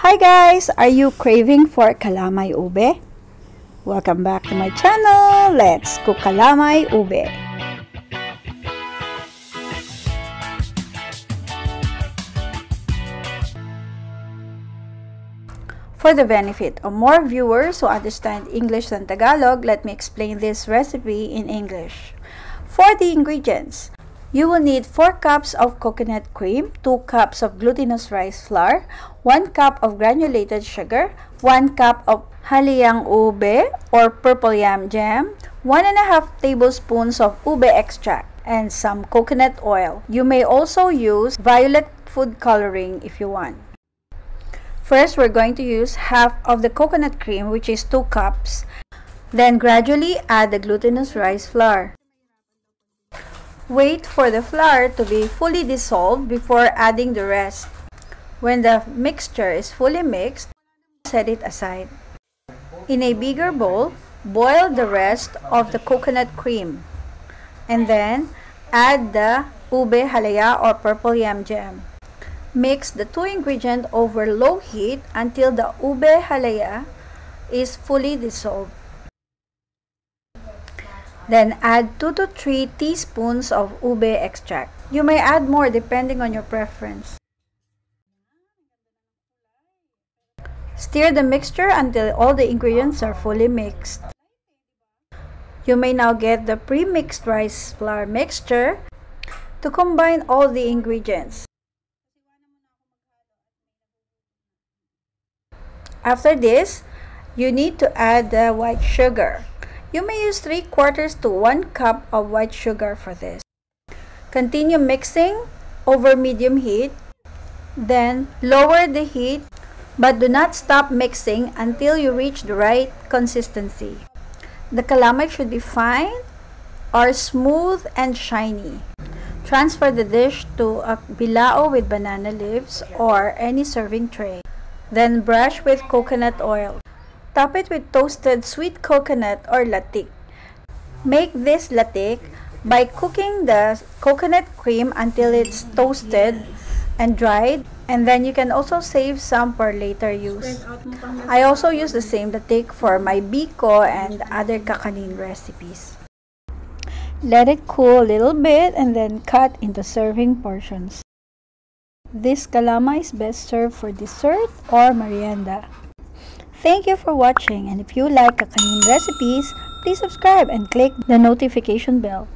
Hi guys! Are you craving for Kalamay Ube? Welcome back to my channel! Let's cook Kalamay Ube! For the benefit of more viewers who understand English than Tagalog, let me explain this recipe in English. For the ingredients, you will need 4 cups of coconut cream, 2 cups of glutinous rice flour, 1 cup of granulated sugar, 1 cup of haliyang ube or purple yam jam, 1.5 tablespoons of ube extract, and some coconut oil. You may also use violet food coloring if you want. First, we're going to use half of the coconut cream, which is 2 cups. Then gradually add the glutinous rice flour. Wait for the flour to be fully dissolved before adding the rest. When the mixture is fully mixed, set it aside. In a bigger bowl, boil the rest of the coconut cream. And then, add the ube halaya or purple yam jam. Mix the 2 ingredients over low heat until the ube halaya is fully dissolved. Then add 2 to 3 teaspoons of ube extract. You may add more depending on your preference. Stir the mixture until all the ingredients are fully mixed. You may now get the pre-mixed rice flour mixture to combine all the ingredients. After this, you need to add the white sugar. You may use 3/4 to 1 cup of white sugar for this. Continue mixing over medium heat. Then lower the heat, but do not stop mixing until you reach the right consistency. The calamay should be fine or smooth and shiny. Transfer the dish to a bilao with banana leaves or any serving tray. Then brush with coconut oil. Top it with toasted sweet coconut or latik. Make this latik by cooking the coconut cream until it's toasted and dried, and then you can also save some for later use. I also use the same latik for my biko and other kakanin recipes. Let it cool a little bit and then cut into serving portions. This calamay is best served for dessert or merienda. Thank you for watching, and if you like kakanin recipes, please subscribe and click the notification bell.